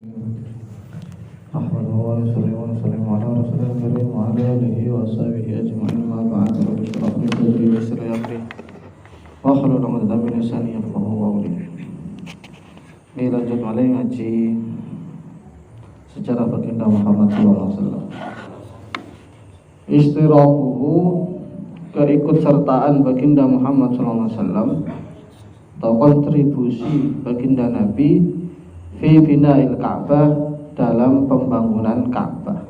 أحمده ونصلي على رسوله الكريم وعلى آله وصحبه أجمعين ما بعد رب اشرح لي صدري ويسر لي أمري واحلل عقدة من لساني يفقهوا قولي. Ini lanjut malih ngaji sejarah baginda Muhammad SAW. Istirahuhu, keikutsertaan baginda Muhammad SAW atau kontribusi baginda Nabi fi bina'il Ka'bah, dalam pembangunan Ka'bah.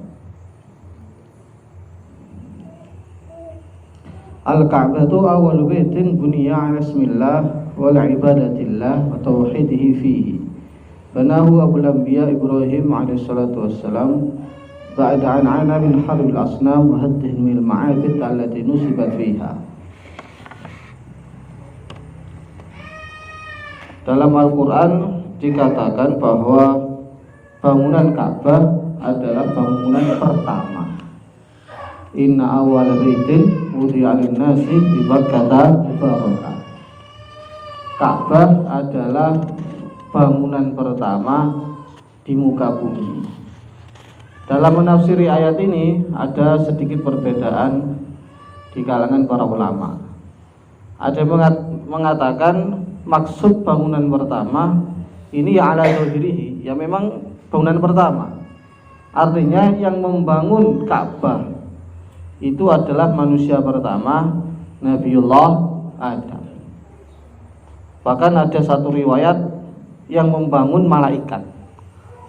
Al-Ka'bah itu awal baitin buniya ala ismillah wal ibadatillah wa tauhidihi fihi. Banahu Abul Anbiya Ibrahim alaihi salatu wassalam ba'da an 'ana min harbil asnam wa haddihim al ma'abid allati nusibat fiha. Dalam Al-Qur'an dikatakan bahwa bangunan Ka'bah adalah bangunan pertama. Inna awwala baitin wudi'a lin-nasi bi Bakkah mubarakah. Ka'bah adalah bangunan pertama di muka bumi. Dalam menafsiri ayat ini ada sedikit perbedaan di kalangan para ulama. Ada yang mengatakan maksud bangunan pertama ini ya ala zahirihi, ya memang bangunan pertama. Artinya yang membangun Ka'bah itu adalah manusia pertama, Nabiullah Adam. Bahkan ada satu riwayat yang membangun malaikat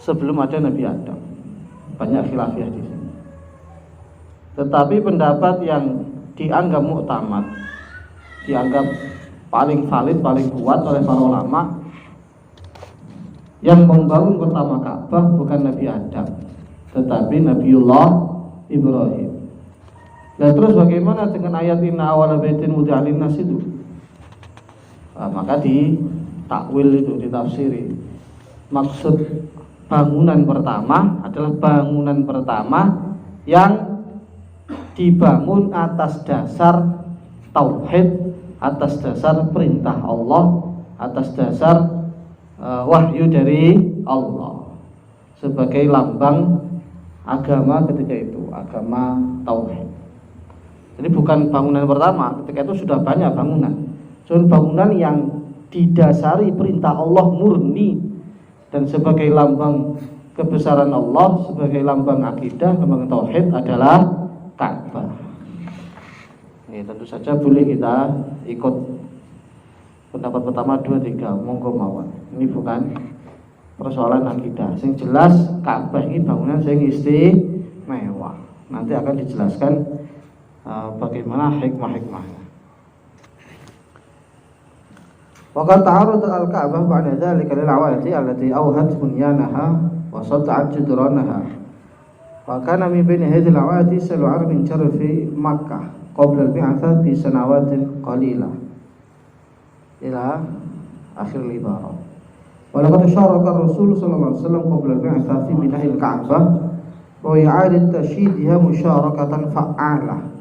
sebelum ada Nabi Adam. Banyak khilafiyah di sini. Tetapi pendapat yang dianggap muktamad, dianggap paling valid, paling kuat oleh para ulama, yang membangun pertama Ka'bah bukan Nabi Adam, tetapi Nabiullah Ibrahim. Nah terus bagaimana dengan ayat inna awwala baitin wudi'a lin-nas itu? Maka ditakwil itu, ditafsiri. Maksud bangunan pertama adalah bangunan pertama yang dibangun atas dasar tauhid, atas dasar perintah Allah, atas dasar wahyu dari Allah sebagai lambang agama ketika itu, agama tauhid. Jadi bukan bangunan pertama, ketika itu sudah banyak bangunan. Cuma bangunan yang didasari perintah Allah murni dan sebagai lambang kebesaran Allah, sebagai lambang akidah, lambang tauhid adalah Ka'bah. Ini tentu saja boleh kita ikut pendapat pertama 2, 3, monggo mawon. Ini bukan persoalan akidah. Sing jelas Ka'bah ini bangunan sing istimewa. Nanti akan dijelaskan bagaimana hikmah-hikmahnya. Waqad ta'arud al-Ka'bah ba'da dzalika lil awati allati awhat bunyanaha wa sat'at judranaha. Wa kana min baini hadhihi al-awati sal'ar min jarfi Makkah qabla al-bi'tsah bi sanawatin qalilah ila akhir al-ibarah. Walaqad syaraka Rasul sallallahu alaihi wasallam qabla al-bi'tsah fi bina'il Ka'bah wa i'adat tashyidha musyarakatan fa'alah.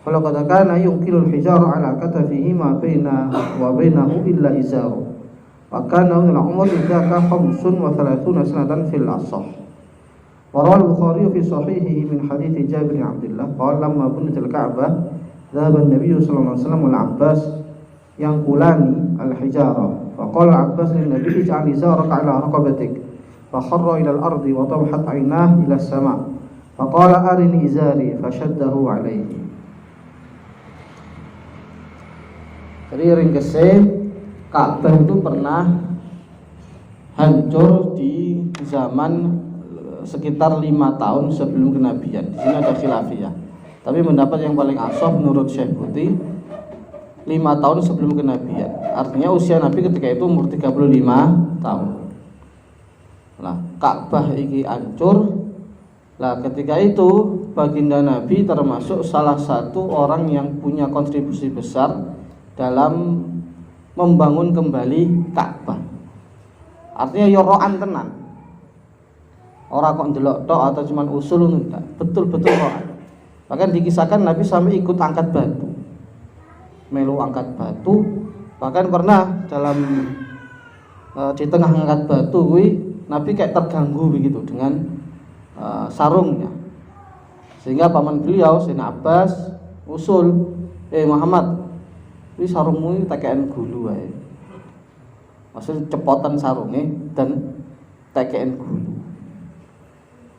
Walaqad kana yunkilu al-hijara ala katafihi ma baina wa bainahu illa izaru. Wa kana al-umr idza 35 sanatan fil asah. Wa rawi al-Bukhari fi sahihihi min hadits Jabir bin Abdullah qala lamma buniyat al-Ka'bah dhahaba an-nabiy sallallahu alaihi wasallam wal Abbas yang kulani al-hijara faqala Abbas lin nabi ij'al izaraka ala raqabatik fakharra ila al-ardi wa tabhat 'aynah ila as-sama' faqala arini izari fashaddahu alayhi. Jadi ringkese Ka'bah itu pernah hancur di zaman sekitar 5 tahun sebelum kenabian. Di sini ada khilafiyah. Tapi pendapat yang paling ashah menurut Syekh Buti 5 tahun sebelum kenabian. Artinya usia Nabi ketika itu umur 35 tahun. Nah, Ka'bah ini hancur. Nah, ketika itu baginda Nabi termasuk salah satu orang yang punya kontribusi besar dalam membangun kembali Ka'bah. Artinya yoroan tenan. Orang kok ndelok tok atau cuman usul enggak. Betul-betul roan. Bahkan dikisahkan Nabi sampai ikut angkat batu. Melu angkat batu, bahkan pernah dalam di tengah ngangkat batu kuwi Nabi kayak terganggu begitu dengan sarungnya. Sehingga paman beliau Sayyidina Abbas usul, Muhammad, ini sarungmu ini tekean gulu wae. Maksudnya cepotan sarungnya dan tekean gulu.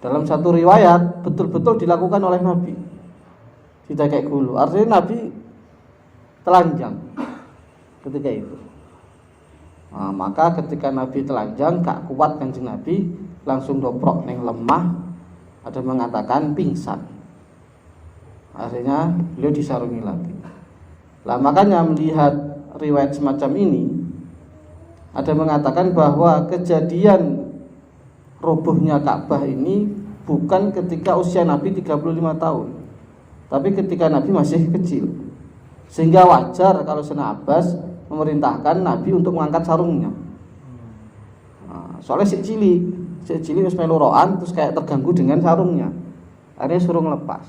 Dalam satu riwayat betul-betul dilakukan oleh Nabi. Ditekek gulu. Artinya Nabi telanjang ketika itu. Nah, maka ketika Nabi telanjang gak kuat Kanjeng Nabi, langsung doprok neng lemah, ada mengatakan pingsan. Akhirnya beliau disarungi lagi. Lah makanya melihat riwayat semacam ini, ada mengatakan bahwa kejadian robohnya Ka'bah ini bukan ketika usia Nabi 35 tahun, tapi ketika Nabi masih kecil. Sehingga wajar kalau Sayyidina Abbas memerintahkan Nabi untuk mengangkat sarungnya. Nah, soalnya si cili wis melu roan terus kayak terganggu dengan sarungnya. Akhirnya suruh ngelepas.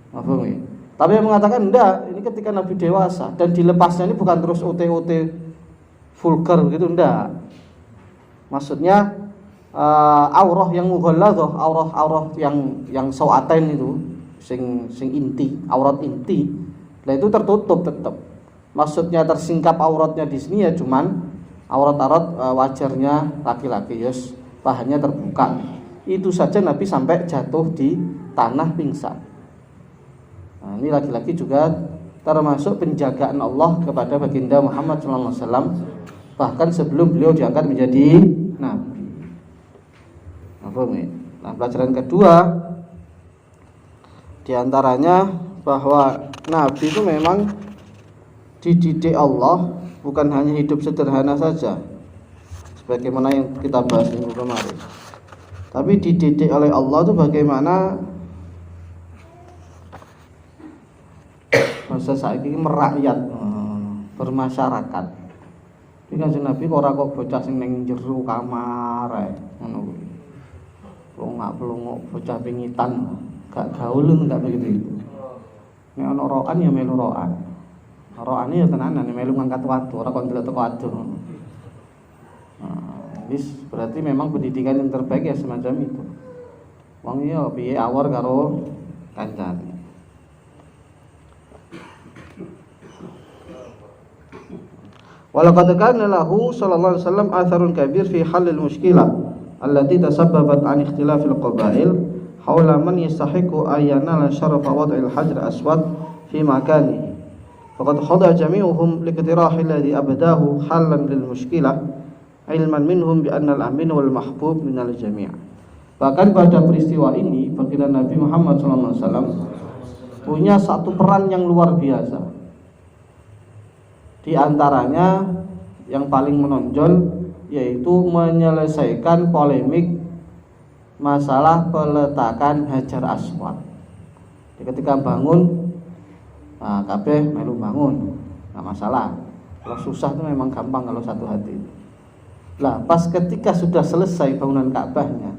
Paham? Tapi yang mengatakan enggak, ini ketika Nabi dewasa dan dilepasnya ini bukan terus OT vulgar begitu, enggak. Maksudnya aurah yang mughalladhah, aurah yang sawatain itu, sing inti, aurat inti. Nah itu tertutup tetap. Maksudnya tersingkap auratnya di sini ya cuman aurat-aurat wajarnya laki-laki, yes, pahanya terbuka. Itu saja Nabi sampai jatuh di tanah pingsan. Nah, ini laki-laki juga termasuk penjagaan Allah kepada baginda Muhammad SAW, bahkan sebelum beliau diangkat menjadi nabi. Nah, pelajaran kedua diantaranya bahwa nabi itu memang dididik Allah, bukan hanya hidup sederhana saja sebagaimana yang kita bahas minggu kemarin, tapi dididik oleh Allah itu bagaimana masa saiki merakyat, bermasyarakat. Iki kan Nabi kok ora kok bocah sing ning jero kamar ae ngono kuwi. Plongak-plongok bocah pingitan, gak gaul gak begitu itu. Nek ana roan ya melu roan. Roane ya tenanan melu ngangkat watu, ora kok ndelok teko adoh. Nah, wis berarti memang pendidikan yang terbaik ya semacam itu. Wong ya piye awor karo kancane. Walaqad kana lahu sallallahu alaihi wasallam atharun kabir fi halil mushkilah allati tasabbabat an ikhtilafil qabail haula man yastahiqu ayyana syarafa wad'il hajar aswad fi makanihi. Faqad khada jami'uhum liqtirahi alladhi abdahu halan lil mushkilah ilman minhum bi anna al-amin wal mahbub minal jami'. Bahkan pada peristiwa ini baginda Nabi Muhammad sallallahu alaihi wasallam punya satu peran yang luar biasa. Di antaranya yang paling menonjol yaitu menyelesaikan polemik masalah peletakan Hajar Aswad. Ketika bangun, kabeh melu bangun, nggak masalah. Kalau susah itu memang gampang kalau satu hati. Lah pas ketika sudah selesai bangunan Ka'bahnya,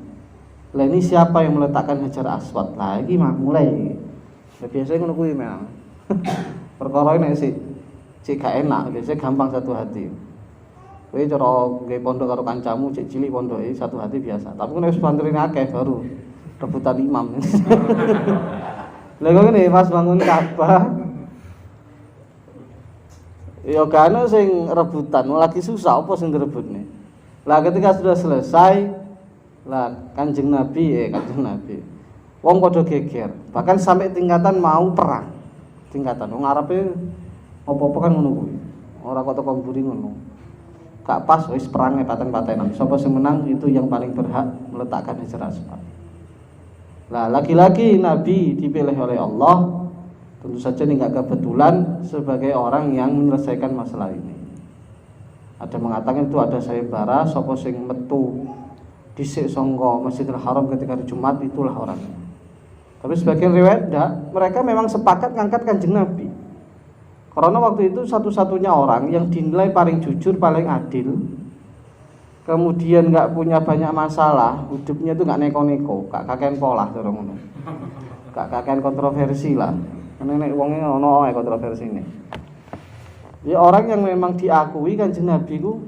lah ini siapa yang meletakkan Hajar Aswad? Lah iki mulai. Biasanya ngono kuwi memang. Perkara ini sih cek gak enak, biasanya gampang satu hati. Kowe cara nggawe pondok karo kancamu cek cilik pondoke satu hati biasa. Tapi nek wis banterine akeh baru rebutan imam. Lha kok ngene pas bangun Ka'bah. Ya kan sing rebutan, lagi susah apa sing direbutne. Lah ketika sudah selesai, lah Kanjeng Nabi wong padha geger, bahkan sampai tingkatan mau perang. Tingkatan wong Arabe apa-apa kan ngono kuwi. Ora kok teko mburi ngono. Gak pas wis perang paten-patenan. Sapa sing menang itu yang paling berhak meletakkan Hajar Aswad. Lah lagi-lagi Nabi dipilih oleh Allah, tentu saja ini enggak kebetulan sebagai orang yang menyelesaikan masalah ini. Ada mengatakan itu ada sayembara sapa sing metu dhisik sangka Masjidil Haram ketika hari Jumat itulah orangnya. Tapi sebagian riwayat enggak, mereka memang sepakat ngangkat Kanjeng Nabi. Karena waktu itu satu-satunya orang yang dinilai paling jujur, paling adil, kemudian nggak punya banyak masalah, hidupnya itu nggak neko-neko, gak kakean polah terus ngono, gak kakean kontroversi lah. Karena nek wongnya ono kontroversi ini. Ya orang yang memang diakui Kanjeng Nabi ku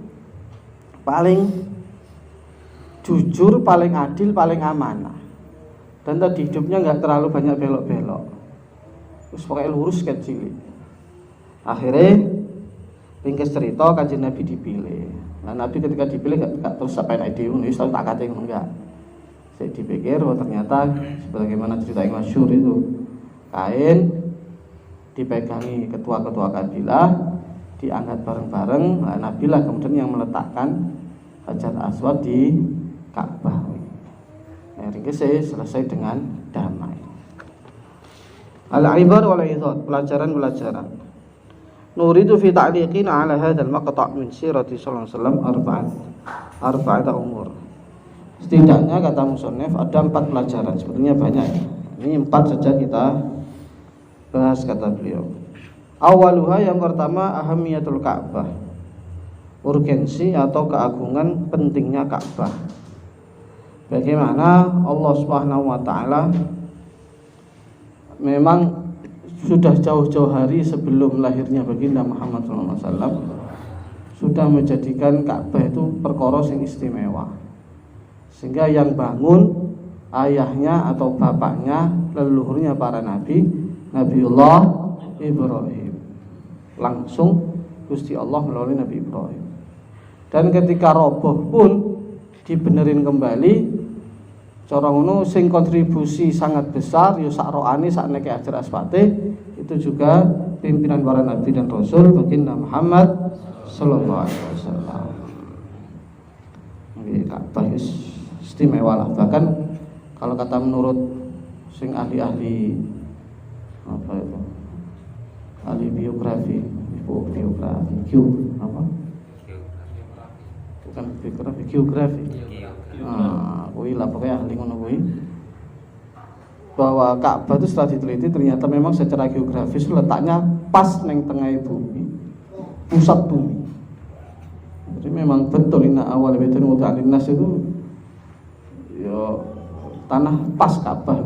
paling jujur, paling adil, paling amanah. Dan tadi hidupnya nggak terlalu banyak belok-belok. Terus pokoknya lurus kayak cilik. Akhirnya ringkes cerita Kanjeng Nabi dipilih. Nah Nabi ketika dipilih nggak terus sampai naik diun, ini selalu tak katain enggak. Saya dipikir, oh ternyata sebagaimana cerita yang masyhur itu, kain dipegangi ketua-ketua kabilah, diangkat bareng-bareng. Nah, Nabi lah kemudian yang meletakkan Hajar Aswad di Ka'bah. Nah, ringkes selesai dengan damai. Al-ibar wal izad, pelajaran-pelajaran. Nuridu fi ta'liqina ala hadzal maqta' min sirati sallallahu alaihi wasallam arba'ata umur. Setidaknya kata musannif ada 4 pelajaran, sebetulnya banyak ya. Ini 4 saja kita bahas kata beliau. Awaluha, yang pertama, ahamiyatul Ka'bah. Urgensi atau keagungan pentingnya Ka'bah. Bagaimana Allah Subhanahu wa taala memang sudah jauh-jauh hari sebelum lahirnya baginda Muhammad SAW sudah menjadikan Ka'bah itu perkara sing istimewa. Sehingga yang bangun ayahnya atau bapaknya, leluhurnya para nabi, Nabiullah Ibrahim. Langsung Gusti Allah melalui Nabi Ibrahim. Dan ketika roboh pun dibenerin kembali. Cara ngono sing kontribusi sangat besar ya sak roane sak neke Hajar Aswate itu juga pimpinan para nabi dan rasul baginda Muhammad sallallahu alaihi wasallam. Ini Ka'bah istimewa lah. Bahkan kalau kata menurut sing ahli-ahli apa itu? Ahli biografi, geografi. Nah, kuwi lah pokoknya ahli ngono kuwi. Bahwa Ka'bah itu setelah diteliti ternyata memang secara geografis letaknya pas neng tengah bumi, pusat bumi. Jadi memang betul inna awal baitin wudi'a linnas itu ya tanah pas Ka'bah.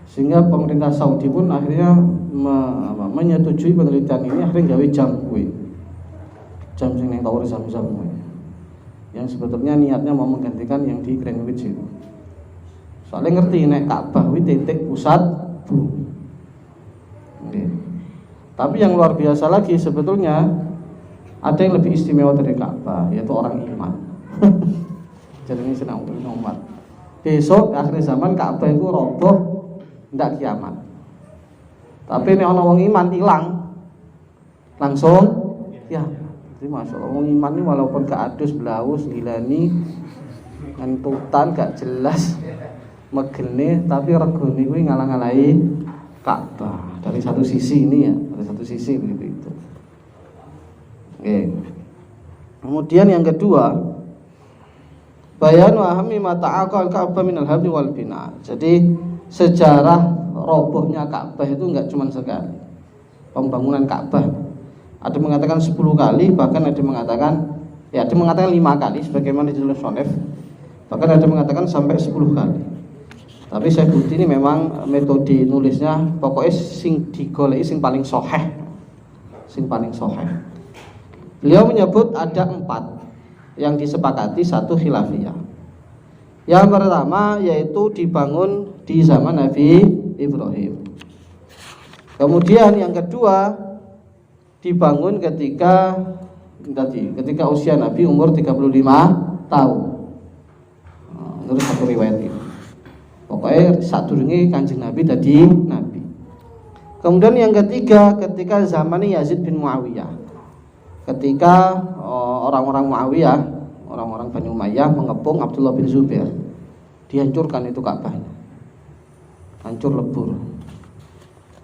Sehingga pemerintah Saudi pun akhirnya menyetujui penelitian ini, akhirnya gawe jam kuwi. Jam sing ning tower Zam-Zam kuwi. Yang sebetulnya niatnya mau menggantikan yang di Greenwich itu. Soalnya ngerti nek Ka'bah kuwi titik pusat bumi. Okay. Tapi yang luar biasa lagi sebetulnya ada yang lebih istimewa dari Ka'bah, yaitu orang iman. Jadi ini senang umat. Besok akhir zaman Ka'bah itu roboh, ndak kiamat. Tapi nek ana wong iman hilang, langsung ya. Jadi masya Allah, wong iman ini walaupun gak adus blaus gilani ngentutan gak jelas megene, tapi regone kuwi ngalang-alangi Ka'bah. Dari satu sisi ini ya, dari satu sisi begitu itu. Oke. Kemudian yang kedua, bayan wa ahmi ma ta'aqal Ka'bah minal habli wal bina. Jadi sejarah robohnya Ka'bah itu enggak cuma sekali. Pembangunan Ka'bah ada mengatakan 10 kali, bahkan ada mengatakan 5 kali sebagaimana ditulis Sonef. Bahkan ada mengatakan sampai 10 kali. Tapi saya bukti ini memang metode nulisnya pokoknya sing digoleki sing paling sahih. Sing paling sahih. Beliau menyebut ada 4 yang disepakati, 1 khilafiyah. Yang pertama yaitu dibangun di zaman Nabi Ibrahim. Kemudian yang kedua dibangun ketika usia Nabi umur 35 tahun. Menurut satu riwayat ini. Pokoknya sadurunge Kanjeng Nabi tadi nabi. Kemudian yang ketiga ketika zaman Yazid bin Muawiyah. Ketika orang-orang Muawiyah, orang-orang Bani Umayyah mengepung Abdullah bin Zubair. Dihancurkan itu Ka'bahnya. Hancur lebur.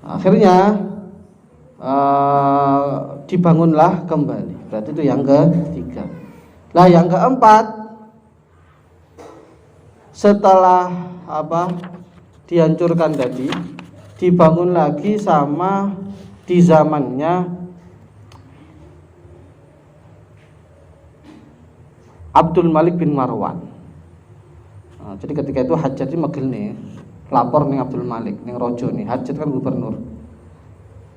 Akhirnya dibangunlah kembali. Berarti itu yang ketiga. Nah, yang keempat, setelah dihancurkan tadi, dibangun lagi sama di zamannya Abdul Malik bin Marwan. Nah, jadi ketika itu Hajjaj megel nih, lapor ning Abdul Malik, ning rojo nih. Hajjaj kan gubernur.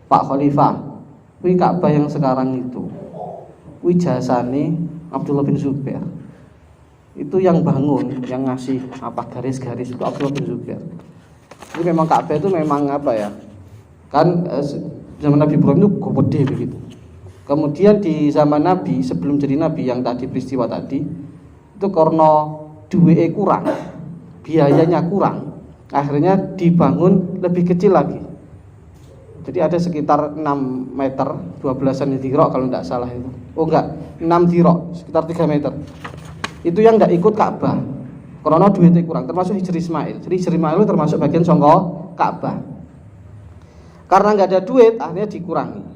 Pak Khalifah, kuwi Ka'bah yang sekarang itu kuwi jasane Abdullah bin Zubair. itu yang bangun, yang ngasih apa garis-garis itu Abdullah bin Zubair. Jadi memang Ka'bah itu memang apa ya? Kan zaman Nabi Ibrahim itu gede begitu. Kemudian di zaman Nabi, sebelum jadi Nabi yang tadi peristiwa tadi, itu karena duitnya kurang, biayanya kurang, akhirnya dibangun lebih kecil lagi. Jadi ada sekitar 6 meter, 12an dirok kalau tidak salah itu. Oh enggak, 6 dirok, sekitar 3 meter. Itu yang tidak ikut Ka'bah karena duitnya kurang, termasuk Hijri Ismail. Jadi Hijri Ismail itu termasuk bagian songko Ka'bah. Karena nggak ada duit, akhirnya dikurangi.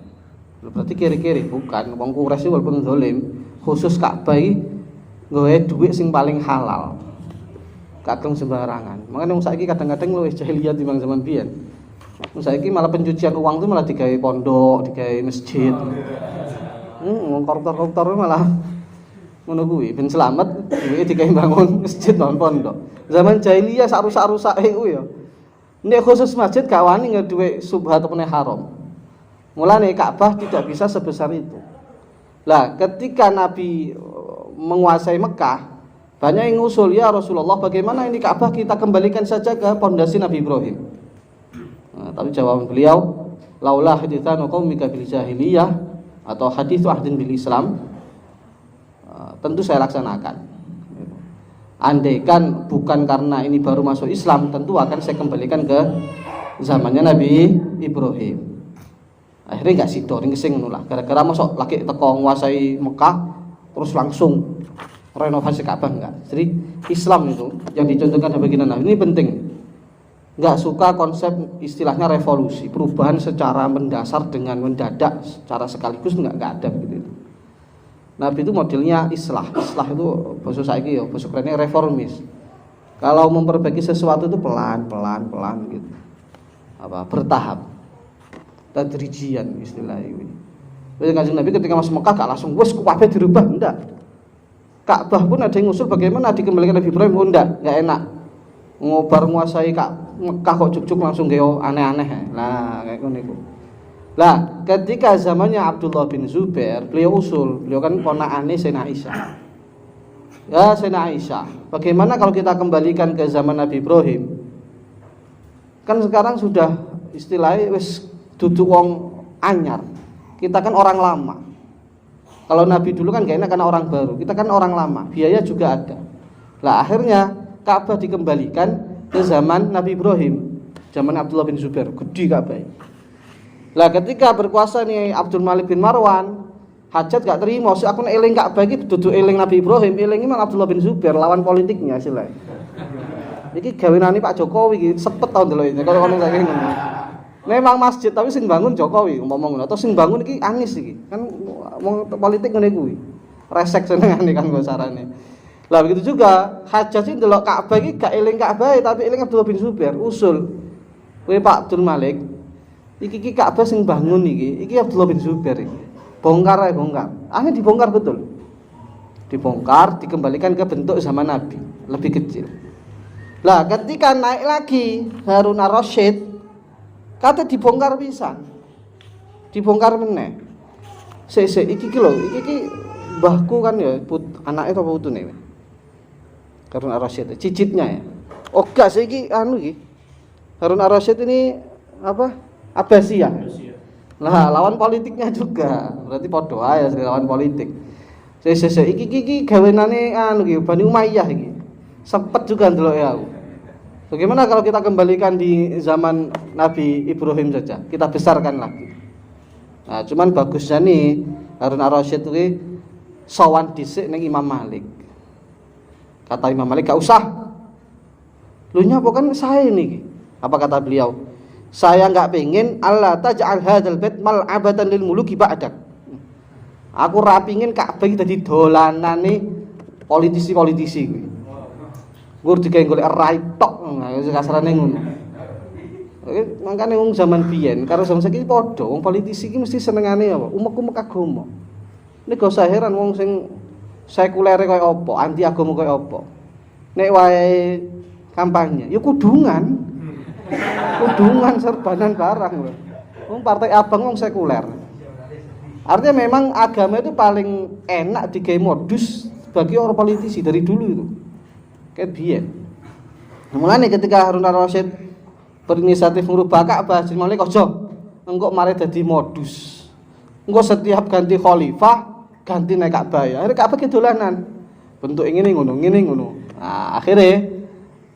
Berarti kiri-kiri bukan. Wong Quraisy walaupun zalim, khusus Ka'bah iki nggawe duit sing paling halal. Kakung sembarangan. Makanya wong saiki kadang-kadang luwih jahiliyah timbang zaman biyen. Wong saiki malah pencucian uang itu malah digawe pondok, digawe masjid. Koruptor-koruptor malah ngono kuwi ben selamat duwe digawe bangun masjid lan pondok. Zaman jahiliyah sak rusak-rusake kuwi ya. Nek khusus masjid gak wani ngeduwe subhat apa haram. Mulane Ka'bah tidak bisa sebesar itu. Lah, ketika Nabi menguasai Mekah, banyak yang ngusul, ya Rasulullah, bagaimana ini Ka'bah kita kembalikan saja ke pondasi Nabi Ibrahim. Nah, tapi jawaban beliau, laula haditsanu qaumika bil jahiliyah atau haditsu ahdin bil Islam, tentu saya laksanakan. Andaikan bukan karena ini baru masuk Islam, tentu akan saya kembalikan ke zamannya Nabi Ibrahim. Akhirnya gak sido ring kesing ngono lah. Gara-gara mosok lagi teko nguasai Mekah terus langsung renovasi Ka'bah enggak. Jadi Islam itu yang dicontohkan baginda Nabi ini penting. Enggak suka konsep istilahnya revolusi, perubahan secara mendasar dengan mendadak secara sekaligus enggak ada begitu. Nabi itu modelnya islah. Islah itu bahasa saiki ya, bahasa kerennya reformis. Kalau memperbaiki sesuatu itu pelan-pelan gitu. Bertahap. Tadrijian istilah ini. Jadi Kanjeng Nabi ketika masuk Mekah gak langsung wes kabeh dirubah, enggak. Ka'bah pun ada yang ngusul bagaimana dikembalikan Nabi Ibrahim, enggak enak. Ngobar menguasai Mekah kok juk-juk langsung geo aneh-aneh. Nah, kayak ngono iku. Lah, ketika zamannya Abdullah bin Zubair, beliau usul, beliau kan ponakane Sayyidina Aisyah. Ya Sayyidina Aisyah, bagaimana kalau kita kembalikan ke zaman Nabi Ibrahim? Kan sekarang sudah istilahnya wis duduk wong anyar. Kita kan orang lama. Kalau Nabi dulu kan gak enak karena orang baru. Kita kan orang lama, biaya juga ada. Lah akhirnya Ka'bah dikembalikan ke zaman Nabi Ibrahim, zaman Abdullah bin Zubair, gede Ka'bah. Lah ketika berkuasa nih Abdul Malik bin Marwan, hajat gak terima, so aku eling Ka'bah iki duduk eling Nabi Ibrahim, eling Imam Abdullah bin Zubair lawan politiknya istilahnya. Iki gawenane Pak Jokowi iki sepet tahun delok iki kalau ngomong saking ngono. Memang masjid tapi sing bangun Jokowi ngomong ngono atau sing bangun iki Anies iki. Kan wong politik ngene kuwi. Resek senengane kan sarane. Lah begitu juga hajat sing delok Ka'bah iki gak eling Ka'bah tapi eling Abdullah bin Zubair usul. Kowe Pak Abdul Malik iki Ka'bah sing bangun iki Abdullah bin Zubair iki. Bongkar ae bongkar. Akhirnya dibongkar betul. Dibongkar, dikembalikan ke bentuk zaman Nabi, lebih kecil. Lah ketika naik lagi Harun ar-Rasyid kata dibongkar pisan. Dibongkar meneh. Iki lho, iki mbahku kan ya anake apa putune. Harun ar-Rasyid, cicitnya ya. Oh gak sih iki iki. Harun ar-Rasyid ini apa? Abbasiyah. Lah lawan politiknya juga. Berarti padha ae lawan politik. Iki gawenane iki Bani Umayyah iki. Sepet juga ndelok ya aku. Bagaimana kalau kita kembalikan di zaman Nabi Ibrahim saja, kita besarkan lagi. Nah, cuman bagusnya nih Harun ar-Rasyid itu sowan dhisik ning Imam Malik. Kata Imam Malik, gak usah. Lu nyapa kan saya nih. Apa kata beliau? Saya enggak pengen Allah taj'al hadzal bait mal'abatan lil muluki ba'dak. Aku ra pengin Ka'bah iki dadi dolanane politisi-politisi kuwi. Gur digawe golek rai tok, kasarane ngono. Mangkane wong zaman biyen karo zaman saiki padha, wong politisi iki mesti senengane apa? Umek-umek agama. Nek gak usah heran wong sing sekulere koyo apa, anti agama koyo apa. Nek wae kampanye, ya kudungan. Kudungan serbanan barang lho. Wong partai abang wong sekuler. Artinya memang agama itu paling enak digawe modus bagi orang politisi dari dulu itu. Kayak biyen. Mulane ketika Harun ar-Rasyid berinisiatif merubah Ka'bah, jadi mulai ojo engko mari dadi modus. Engko setiap ganti khalifah ganti naik Ka'bah ya. Akhirnya Ka'bah kedolanan. Bentuk ngene ngono, ngene ngono. Nah, akhirnya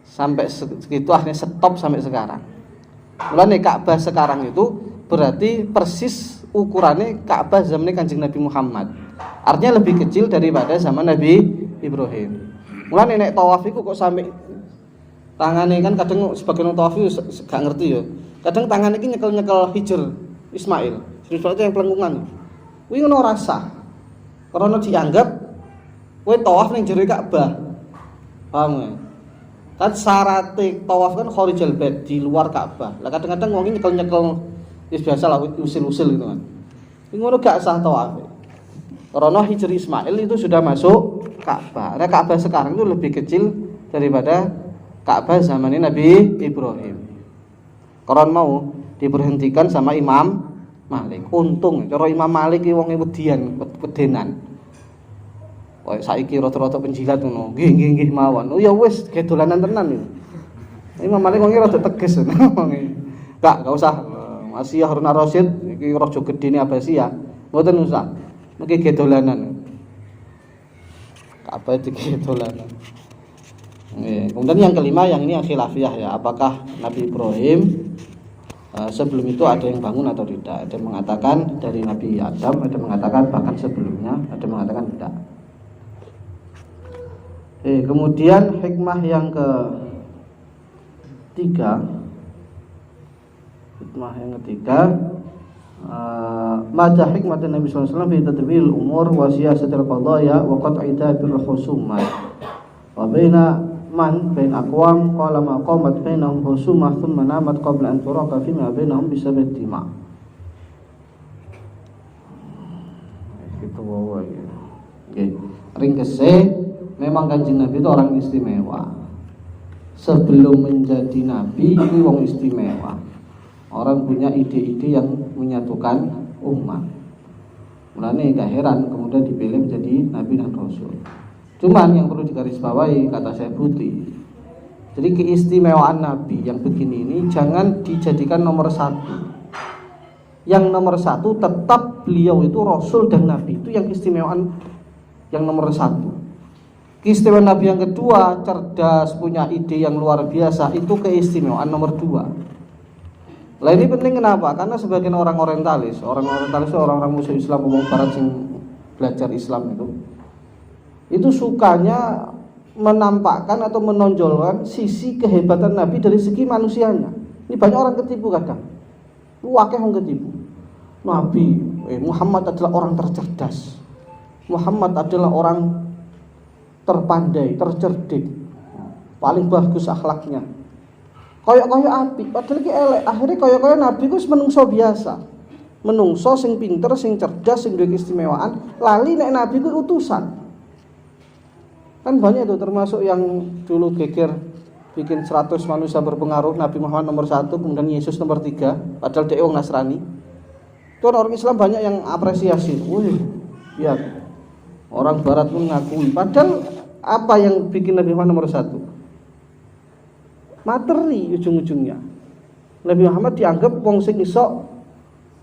sampai segitu akhirnya stop sampai sekarang. Mulane Ka'bah sekarang itu berarti persis ukurannya Ka'bah zaman Kanjeng Nabi Muhammad. Artinya lebih kecil daripada zaman Nabi Ibrahim. Mulane nek tawaf iku kok sampai tangane kan kadang sebagian tawaf itu gak ngerti ya. Kadang tangan iki nyekel-nyekel Hijr Ismail. Ismail itu yang pelengkungan. Kuwi ngono rasa. Karena dianggap kowe tawaf ning jero Ka'bah. Paham ya? Kan syarat tawaf kan kharijal bait, di luar Ka'bah. Lah kadang-kadang wong nyekel-nyekel wis biasa lah usil-usil gitu kan. Ini ngono gak sah tawaf. Karena Hijr Ismail itu sudah masuk Ka'bah. Nah, Ka'bah sekarang itu lebih kecil daripada Ka'bah zamannya Nabi Ibrahim. Karena mau diberhentikan sama Imam Malik. Untung cara Imam Malik iki wong wedenan. Kok saiki rada-rada penjilat ngono. Nggih mawon. Oh ya wis gedolanan tenan iki. Imam Malik wong rada tegas ngono. Gak usah. Masih Harun ar-Rasyid iki raja gedene Abbasiyah. Mboten usah. Mungkin gedolanan. Apa itu gedolanan? Kemudian yang kelima, yang ini yang khilafiyah ya. Apakah Nabi Ibrahim sebelum itu ada yang bangun atau tidak? Ada yang mengatakan dari Nabi Adam, ada yang mengatakan bahkan sebelumnya, ada yang mengatakan tidak. Kemudian hikmah yang ketiga, Mada hikmatan Nabi SAW fi tadbiril umur wa siyasatil qadaya wa qat'i dabir khusumat wa baina man bain aqwam qala ma qamat bainahum husumah thumma namat qabla an turaqa fi ma bainahum bisabab dima. Itu wae. Nggih. Ringkese memang Kanjeng Nabi itu orang istimewa. Sebelum menjadi nabi itu wong istimewa. Orang punya ide-ide yang menyatukan umat. Mulane gak heran kemudian dipilih menjadi nabi dan rasul. Cuman yang perlu digarisbawahi kata Syekh Buti. Jadi keistimewaan nabi yang begini ini jangan dijadikan nomor satu. Yang nomor satu tetap beliau itu rasul dan nabi. Itu yang keistimewaan yang nomor satu. Keistimewaan nabi yang kedua, cerdas, punya ide yang luar biasa. Itu keistimewaan nomor dua. Lah ini penting kenapa? Karena sebagian orang orientalis itu orang-orang musuh Islam umum barat yang belajar Islam itu sukanya menampakkan atau menonjolkan sisi kehebatan Nabi dari segi manusianya. Ini banyak orang ketipu kadang. Akeh wong ketipu. Nabi Muhammad adalah orang tercerdas. Muhammad adalah orang terpandai, tercerdik. Paling bagus akhlaknya. Koyok-koyok apik, padahal iki elek. Akhirnya koyok-koyok Nabi ku menungso biasa. Menungso sing pinter, sing cerdas, sing duwe keistimewaan, lali nek Nabi ku utusan. Kan banyak itu termasuk yang dulu geger bikin 100 manusia berpengaruh, Nabi Muhammad nomor 1, kemudian Yesus nomor 3, padahal dia orang Nasrani. Itu orang Islam banyak yang apresiasi. Wih, ya. Orang barat pun ngakui. Padahal apa yang bikin Nabi Muhammad nomor 1? Materi ujung-ujungnya. Nabi Muhammad dianggap wong sing iso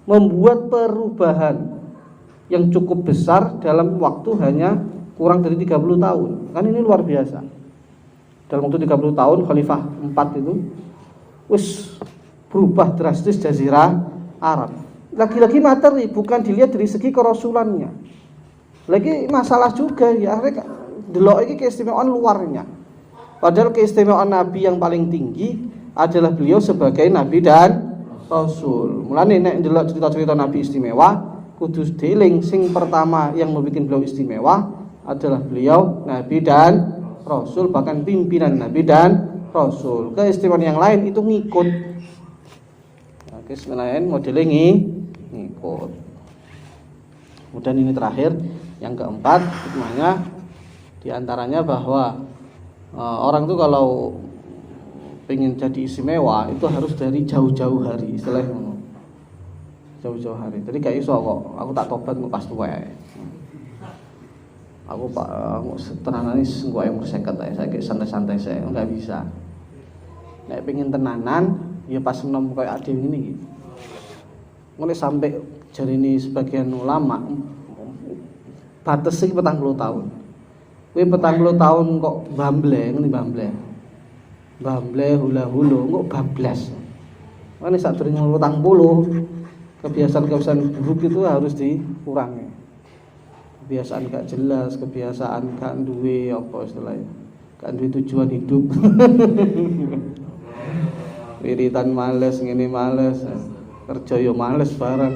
membuat perubahan yang cukup besar dalam waktu hanya kurang dari 30 tahun. Kan ini luar biasa. Dalam waktu 30 tahun Khalifah 4 itu wis berubah drastis jazirah Arab. Lagi-lagi materi, bukan dilihat dari segi kerasulannya. Lagi masalah juga ya, akhirnya delok iki keistimewaan luarnya. Padahal keistimewaan Nabi yang paling tinggi adalah beliau sebagai Nabi dan Rasul. Mulane nek ndelok cerita-cerita Nabi istimewa, kudu dieling sing pertama yang membuat beliau istimewa adalah beliau Nabi dan Rasul, bahkan pimpinan Nabi dan Rasul. Keistimewaan yang lain itu ngikut. Nah, keistimewaan lain modelnya ngikut. Kemudian ini terakhir, yang keempat, hikmahnya diantaranya bahwa orang tuh kalau pengen jadi istimewa itu harus dari jauh-jauh hari, istilahnya jauh-jauh hari. Jadi kayak iso kok, aku tak tobat pas tuwek. Aku pak tenanan ini nggak yang berseket ya, saya kayak santai-santai saya nggak bisa. Nek pengen tenanan, ya pas nom kayak adil ini. Mulai sampai jadi ini sebagian ulama batas sih 40 tahun. Kowe 40 tahun kok bamble ngene bamble hula-hula kok bablas. Mane sak durung 40 kebiasaan-kebiasaan buruk itu harus dikurangi. Kebiasaan gak jelas, kebiasaan gak duwe apa istilahnya, gak duwe tujuan hidup. Wiritan males, ngene males, kerja yo males bareng.